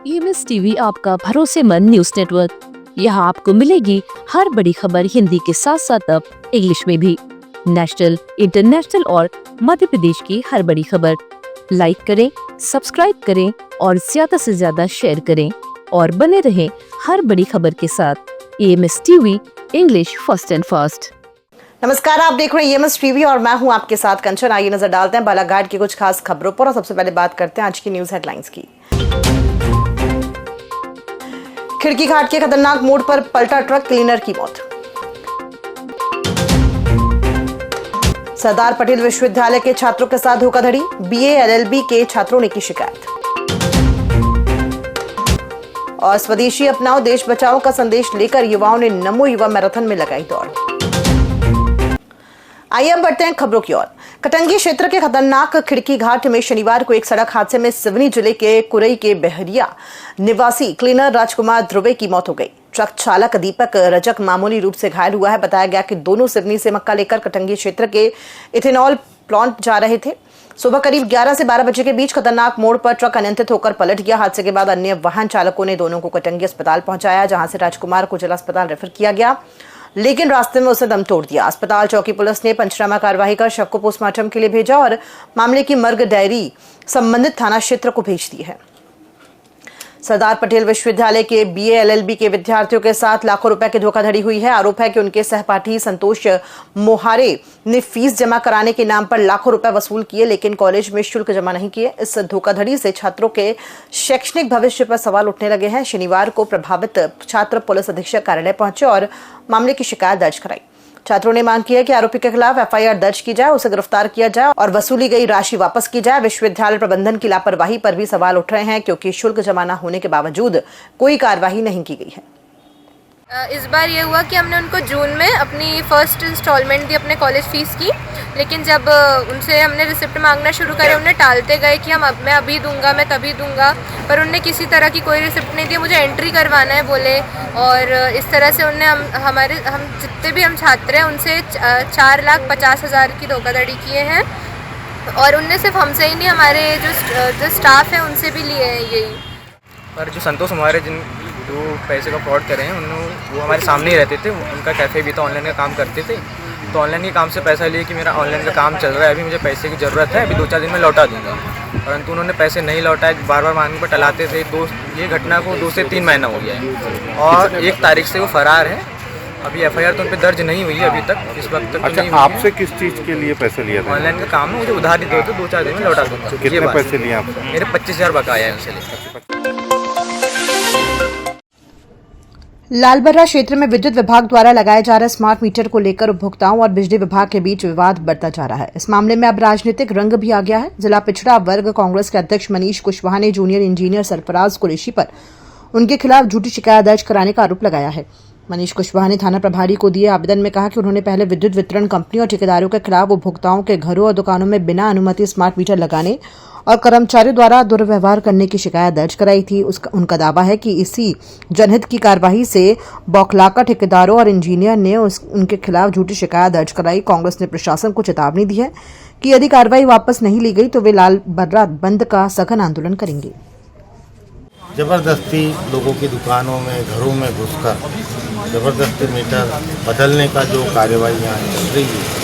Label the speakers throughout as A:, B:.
A: EMS TV आपका भरोसेमंद news network. यहाँ आपको मिलेगी हर बड़ी खबर हिंदी के साथ साथ अब इंग्लिश में भी। नेशनल, इंटरनेशनल और मध्य प्रदेश की हर बड़ी खबर लाइक करें, सब्सक्राइब करें और ज्यादा से ज्यादा शेयर करें और बने रहें हर बड़ी खबर के साथ। EMS TV, English first and fast.
B: नमस्कार, आप देख रहे हैं EMS टीवी और मैं हूं आपके साथ कंचन। आइए नजर डालते हैं बालाघाट की कुछ खास खबरों पर और सबसे पहले बात करते हैं आज की न्यूज हेडलाइंस की। खिड़की घाट के खतरनाक मोड़ पर पलटा ट्रक, क्लीनर की मौत। सरदार पटेल विश्वविद्यालय के छात्रों के साथ धोखाधड़ी, BA LLB के छात्रों ने की शिकायत। और स्वदेशी अपनाओ देश बचाओ का संदेश लेकर युवाओं ने नमो युवा मैराथन में लगाई दौड़। आइए अब बढ़ते हैं खबरों की ओर। कटंगी क्षेत्र के खतरनाक खिड़की घाट में शनिवार को एक सड़क हादसे में सिवनी जिले के कुरई के बहरिया निवासी क्लीनर राजकुमार ध्रुवे की मौत हो गई। ट्रक चालक दीपक रजक मामूली रूप से घायल हुआ है। बताया गया कि दोनों सिवनी से मक्का लेकर कटंगी क्षेत्र के इथेनॉल प्लांट जा रहे थे। सुबह करीब 11 से 12 बजे के बीच खतरनाक मोड़ पर ट्रक अनियंत्रित होकर पलट गया। हादसे के बाद अन्य वाहन चालकों ने दोनों को कटंगी अस्पताल पहुंचाया, जहां से राजकुमार को जिला अस्पताल रेफर किया गया, लेकिन रास्ते में उसने दम तोड़ दिया। अस्पताल चौकी पुलिस ने पंचनामा कार्रवाई कर शव को पोस्टमार्टम के लिए भेजा और मामले की मर्ग डायरी संबंधित थाना क्षेत्र को भेज दी है। सरदार पटेल विश्वविद्यालय के BA LLB के विद्यार्थियों के साथ लाखों रुपए की धोखाधड़ी हुई है। आरोप है कि उनके सहपाठी संतोष मोहारे ने फीस जमा कराने के नाम पर लाखों रुपए वसूल किए, लेकिन कॉलेज में शुल्क जमा नहीं किए। इस धोखाधड़ी से छात्रों के शैक्षणिक भविष्य पर सवाल उठने लगे हैं। शनिवार को प्रभावित छात्र पुलिस अधीक्षक कार्यालय पहुंचे और मामले की शिकायत दर्ज कराई। छात्रों ने मांग की है कि आरोपी के खिलाफ FIR दर्ज की जाए, उसे गिरफ्तार किया जाए और वसूली गई राशि वापस की जाए। विश्वविद्यालय प्रबंधन की लापरवाही पर भी सवाल उठ रहे हैं, क्योंकि शुल्क जमा न होने के बावजूद कोई कार्रवाई नहीं की गई है।
C: इस बार ये हुआ कि हमने उनको जून में अपनी फर्स्ट इंस्टॉलमेंट दी अपने कॉलेज फीस की, लेकिन जब उनसे हमने रिसिप्ट मांगना शुरू करे, उन्हें टालते गए कि मैं अभी दूंगा, मैं तभी दूंगा, पर उनने किसी तरह की कोई रिसिप्ट नहीं दी। मुझे एंट्री करवाना है बोले, और इस तरह से उनने हम जितने भी हम छात्र हैं उनसे 4,50,000 की धोखाधड़ी किए हैं। और उनने सिर्फ हमसे ही नहीं, हमारे जो स्टाफ है उनसे भी लिए हैं यही।
D: पर जो संतोष हमारे जो पैसे का फ्रॉड कर रहे हैं वो हमारे सामने ही रहते थे। उनका कैफ़े भी था, ऑनलाइन का काम करते थे, तो ऑनलाइन के काम से पैसा लिए कि मेरा ऑनलाइन का काम चल रहा है, अभी मुझे पैसे की ज़रूरत है, अभी 2-4 दिन में लौटा दूंगा। परंतु उन्होंने पैसे नहीं लौटाए, बार बार मांगने पर टलाते थे। ये घटना को 2 से 3 महीना हो गया है और 1 तारीख से वो फरार है। अभी FIR तो उन पर दर्ज नहीं हुई है अभी तक, इस वक्त तक।
E: अच्छा, आपसे किस चीज़ के लिए पैसे लिया था?
D: ऑनलाइन का काम है, मुझे उधार ही दो, तो 2-4 दिन में लौटा दूंगा।
E: कितने पैसे लिए आपसे?
D: मेरे 25,000 बकाया है उनसे लिए।
B: लालबर्रा क्षेत्र में विद्युत विभाग द्वारा लगाए जा रहे स्मार्ट मीटर को लेकर उपभोक्ताओं और बिजली विभाग के बीच विवाद बढ़ता जा रहा है। इस मामले में अब राजनीतिक रंग भी आ गया है। जिला पिछड़ा वर्ग कांग्रेस के अध्यक्ष मनीष कुशवाहा ने जूनियर इंजीनियर सरफराज कुरैशी पर उनके खिलाफ झूठी शिकायत दर्ज कराने का आरोप लगाया है। मनीष कुशवाहा ने थाना प्रभारी को दिए आवेदन में कहा कि उन्होंने पहले विद्युत वितरण कंपनी और ठेकेदारों के खिलाफ उपभोक्ताओं के घरों और दुकानों में बिना अनुमति स्मार्ट मीटर लगाने और कर्मचारियों द्वारा दुर्व्यवहार करने की शिकायत दर्ज कराई थी। उनका दावा है कि इसी जनहित की कार्यवाही से बौखलाकर ठेकेदारों और इंजीनियर ने उनके खिलाफ झूठी शिकायत दर्ज कराई। कांग्रेस ने प्रशासन को चेतावनी दी है कि यदि कार्रवाई वापस नहीं ली गई तो वे लालबर्रा बंद का सघन आंदोलन करेंगे।
F: जबरदस्ती लोगों की दुकानों में, घरों में घुसकर जबरदस्ती मीटर बदलने का जो कार्यवाही यहाँ चल रही है,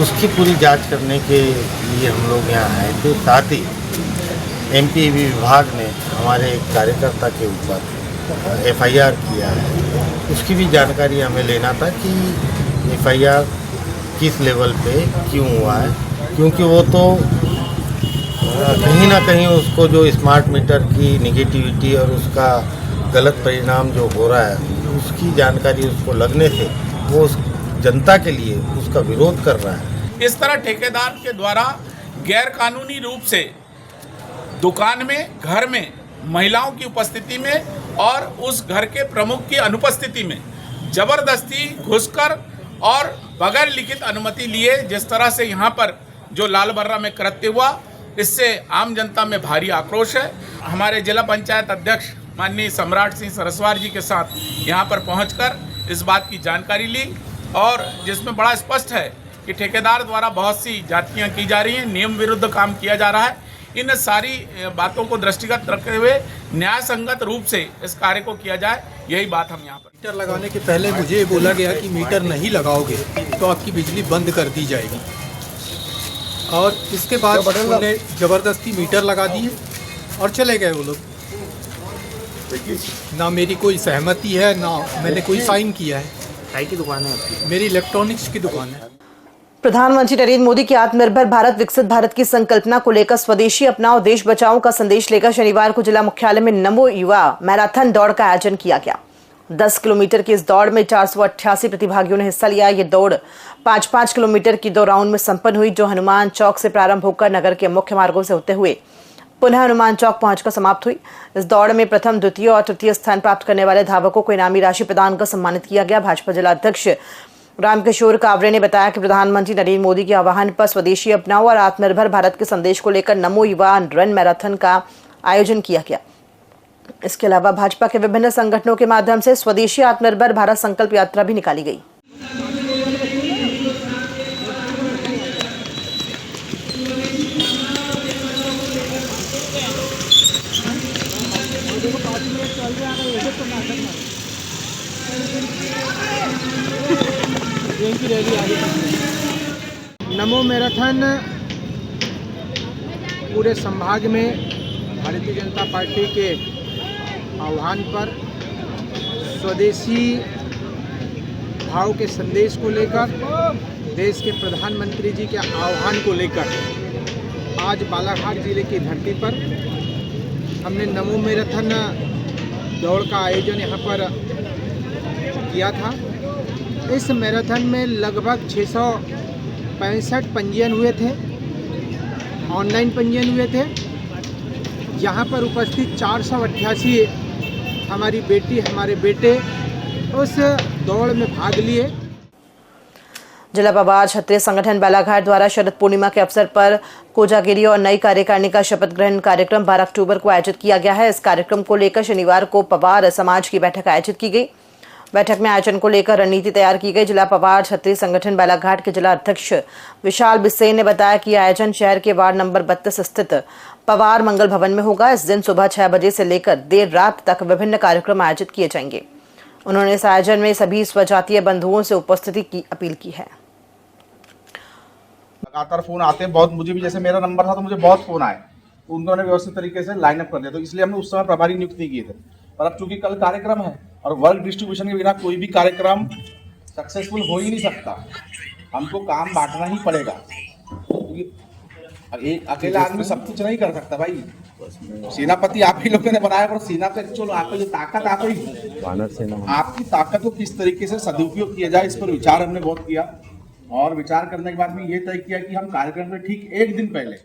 F: उसकी पूरी जांच करने के लिए हम लोग यहाँ आए थे। साथ ही MPEB विभाग ने हमारे एक कार्यकर्ता के ऊपर FIR किया है, उसकी भी जानकारी हमें लेना था कि FIR किस लेवल पे क्यों हुआ है, क्योंकि वो तो कहीं ना कहीं उसको जो स्मार्ट मीटर की निगेटिविटी और उसका गलत परिणाम जो हो रहा है, उसकी जानकारी उसको लगने से वो उस जनता के लिए उसका विरोध कर रहा है।
G: इस तरह ठेकेदार के द्वारा गैर कानूनी रूप से दुकान में, घर में, महिलाओं की उपस्थिति में और उस घर के प्रमुख की अनुपस्थिति में जबरदस्ती घुसकर और बगैर लिखित अनुमति लिए जिस तरह से यहाँ पर जो लालबर्रा में कृत्य हुआ, इससे आम जनता में भारी आक्रोश है। हमारे जिला पंचायत अध्यक्ष माननीय सम्राट सिंह सरस्वार जी के साथ यहाँ पर पहुंचकर इस बात की जानकारी ली, और जिसमें बड़ा स्पष्ट है कि ठेकेदार द्वारा बहुत सी जातियाँ की जा रही हैं, नियम विरुद्ध काम किया जा रहा है। इन सारी बातों को दृष्टिगत रखते हुए न्याय संगत रूप से इस कार्य को किया जाए, यही बात हम यहाँ पर।
H: मीटर लगाने के पहले मुझे ये बोला गया कि मीटर नहीं लगाओगे तो आपकी बिजली बंद कर दी जाएगी, और इसके बाद उन्होंने ज़बरदस्ती मीटर लगा दिए और चले गए वो लोग। ना मेरी कोई सहमति है, ना मैंने कोई साइन किया है।
D: चाय की दुकान है आपकी?
H: मेरी इलेक्ट्रॉनिक्स की दुकान है।
B: प्रधानमंत्री नरेंद्र मोदी की आत्मनिर्भर भारत विकसित भारत की संकल्पना को लेकर स्वदेशी अपनाओ देश बचाओ का संदेश लेकर शनिवार को जिला मुख्यालय में नमो युवा मैराथन दौड़ का आयोजन किया गया। 10 किलोमीटर की इस दौड़ में 488 प्रतिभागियों ने हिस्सा लिया। ये दौड़ 5-5 किलोमीटर की 2 राउंड में संपन्न हुई, जो हनुमान चौक से प्रारंभ होकर नगर के मुख्य मार्गों से होते हुए पुनः हनुमान चौक पहुंचकर समाप्त हुई। इस दौड़ में प्रथम, द्वितीय और तृतीय स्थान प्राप्त करने वाले धावकों को इनामी राशि प्रदान कर सम्मानित किया गया। भाजपा जिला अध्यक्ष रामकिशोर कावरे ने बताया कि प्रधानमंत्री नरेंद्र मोदी के आह्वान पर स्वदेशी अपनाओ और आत्मनिर्भर भारत के संदेश को लेकर नमो युवा रन मैराथन का आयोजन किया गया। इसके अलावा भाजपा के विभिन्न संगठनों के माध्यम से स्वदेशी आत्मनिर्भर भारत संकल्प यात्रा भी निकाली गई।
H: नमो मैराथन पूरे संभाग में भारतीय जनता पार्टी के आह्वान पर स्वदेशी भाव के संदेश को लेकर, देश के प्रधानमंत्री जी के आह्वान को लेकर आज बालाघाट जिले की धरती पर हमने नमो मैराथन दौड़ का आयोजन यहाँ पर किया था। इस मैराथन में लगभग 665 पंजीयन हुए थे, ऑनलाइन पंजीयन हुए थे। यहाँ पर उपस्थित 488 हमारी बेटी, हमारे बेटे उस दौड़ में भाग लिए।
B: जिला पवार क्षत्रिय संगठन बालाघाट द्वारा शरद पूर्णिमा के अवसर पर कोजागिरी और नई कार्यकारिणी का शपथ ग्रहण कार्यक्रम 12 अक्टूबर को आयोजित किया गया है। इस कार्यक्रम को लेकर शनिवार को पवार समाज की बैठक आयोजित की गई। बैठक में आयोजन को लेकर रणनीति तैयार की गई। जिला पवार क्षत्रिय संगठन बालाघाट के जिला अध्यक्ष विशाल बिसेन ने बताया कि आयोजन शहर के वार्ड नंबर 32 स्थित पवार मंगल भवन में होगा। इस दिन सुबह 6 बजे से लेकर देर रात तक विभिन्न कार्यक्रम आयोजित किए जाएंगे। उन्होंने इस आयोजन में सभी स्वजातीय बंधुओं से उपस्थिति की अपील की है।
I: लगातार फोन आते हैं बहुत, मुझे भी जैसे मेरा नंबर था तो मुझे बहुत फोन आए, तो उन्होंने व्यवस्थित तरीके से लाइन अप कर दिया, तो इसलिए हमने उस समय प्रभारी नियुक्त नहीं किए थे। पर अब चूंकि कल कार्यक्रम है और वर्क डिस्ट्रीब्यूशन के बिना कोई भी कार्यक्रम सक्सेसफुल हो ही नहीं सकता, हमको काम बांटना ही पड़ेगा, क्योंकि एक अकेला आदमी सब कुछ नहीं कर सकता भाई। सेनापति आप ही लोगों ने बनाया, पर सेना का एक्चुअल आपका जो ताकत आप ही, आपकी ताकत को किस तरीके से सदुपयोग किया जाए, इस पर विचार हमने बहुत किया। और विचार करने के बाद में ये तय किया कि हम कार्यक्रम के ठीक एक दिन पहले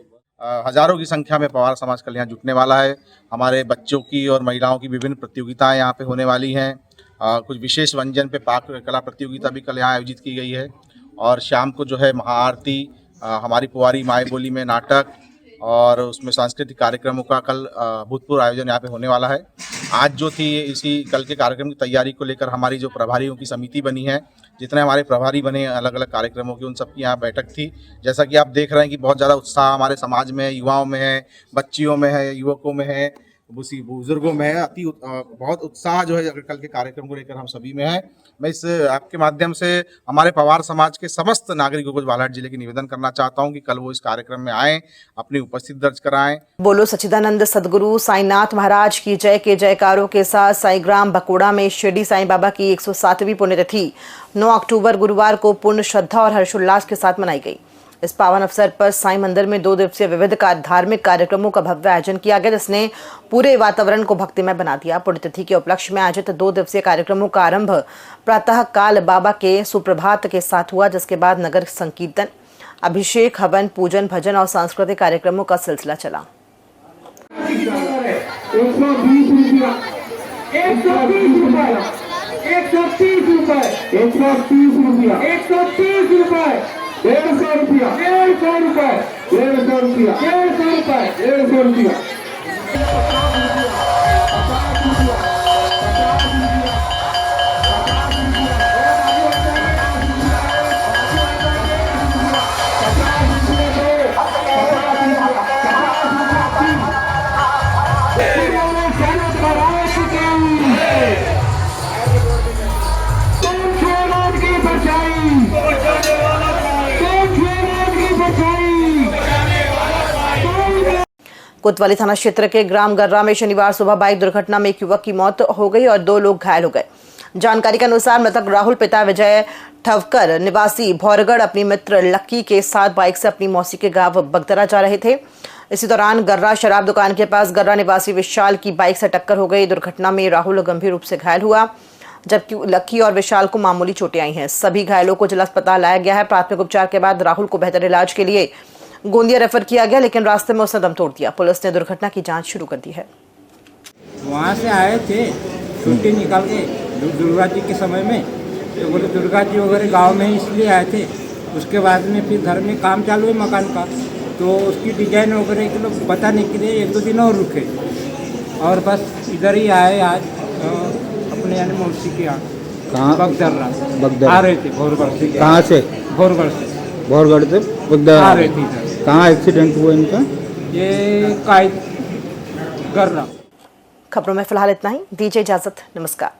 I: हजारों की संख्या में पवार समाज कल यहाँ जुटने वाला है। हमारे बच्चों की और महिलाओं की विभिन्न प्रतियोगिताएं यहाँ पे होने वाली हैं। कुछ विशेष व्यंजन पे पाक कला प्रतियोगिता भी कल यहाँ आयोजित की गई है। और शाम को जो है महाआरती, हमारी पुवारी माय बोली में नाटक और उसमें सांस्कृतिक कार्यक्रमों का कल भूतपूर्व आयोजन यहाँ पे होने वाला है। आज जो थी इसी कल के कार्यक्रम की तैयारी को लेकर हमारी जो प्रभारियों की समिति बनी है, जितने हमारे प्रभारी बने अलग अलग कार्यक्रमों की, उन सब की यहाँ बैठक थी। जैसा कि आप देख रहे हैं कि बहुत ज़्यादा उत्साह हमारे समाज में है, युवाओं में है, बच्चियों में है, युवकों में है, बुजुर्गों में है। बहुत उत्साह जो है कल के कार्यक्रम को लेकर हम सभी में है। मैं इस आपके माध्यम से हमारे पवार समाज के समस्त नागरिकों को बालाघाट जिले की निवेदन करना चाहता हूं कि कल वो इस कार्यक्रम में आएं, अपनी उपस्थिति दर्ज कराएं।
B: बोलो सच्चिदानंद सदगुरु साईनाथ महाराज की जय के जयकारों के साथ साईग्राम बकोड़ा में शिरडी साईं बाबा की 107वीं पुण्यतिथि 9 अक्टूबर गुरुवार को पूर्ण श्रद्धा और हर्षोल्लास के साथ मनाई गई। इस पावन अवसर पर साईं मंदिर में 2 दिवसीय विविध धार्मिक कार्यक्रमों का भव्य आयोजन किया गया, जिसने पूरे वातावरण को भक्तिमय बना दिया। पुण्यतिथि के उपलक्ष्य में आयोजित 2 दिवसीय कार्यक्रमों का आरंभ प्रातः काल बाबा के सुप्रभात के साथ हुआ, जिसके बाद नगर संकीर्तन, अभिषेक, हवन, पूजन, भजन और सांस्कृतिक कार्यक्रमों का सिलसिला चला।
J: 150 रुपया 150 रुपया 150 रुपया 150 रुपया
B: कोतवाली थाना क्षेत्र के ग्राम गर्रा में शनिवार सुबह बाइक दुर्घटना में एक युवक की मौत हो गई और 2 लोग घायल हो गए। जानकारी के अनुसार मृतक राहुल पिता विजय ठवकर निवासी भौरगढ़ अपनी मित्र लक्की के साथ बाइक से अपनी मौसी के गांव बगदरा जा रहे थे। इसी दौरान गर्रा शराब दुकान के पास गर्रा निवासी विशाल की बाइक से टक्कर हो गई। दुर्घटना में राहुल गंभीर रूप से घायल हुआ, जबकि लक्की और विशाल को मामूली चोटें आई हैं। सभी घायलों को जिला अस्पताल लाया गया है। प्राथमिक उपचार के बाद राहुल को बेहतर इलाज के लिए गोंदिया रेफर किया गया, लेकिन रास्ते में उसने दम तोड़ दिया। पुलिस ने दुर्घटना की जांच शुरू कर दी है।
H: वहाँ से आए थे छुट्टी निकाल के दुर्गा जी के समय में, तो बोले दुर्गा जी वगैरह गांव में इसलिए आए थे। उसके बाद में फिर घर में काम चालू है मकान का, तो उसकी डिजाइन वगैरह के लोग बताने के लिए 1-2 दिन और रुके और बस इधर ही आए आज अपने यानी मौसी के यहाँ। कहाँ? बगदरा आ रहे थे भोरगढ़ से। कहाँ से? भोरगढ़ से। भोरगढ़ से बगदरा आ रहे थे इधर। कहाँ एक्सीडेंट हुआ इनका? ये गर्रा।
B: खबरों में फिलहाल इतना ही। दीजिए इजाजत, नमस्कार।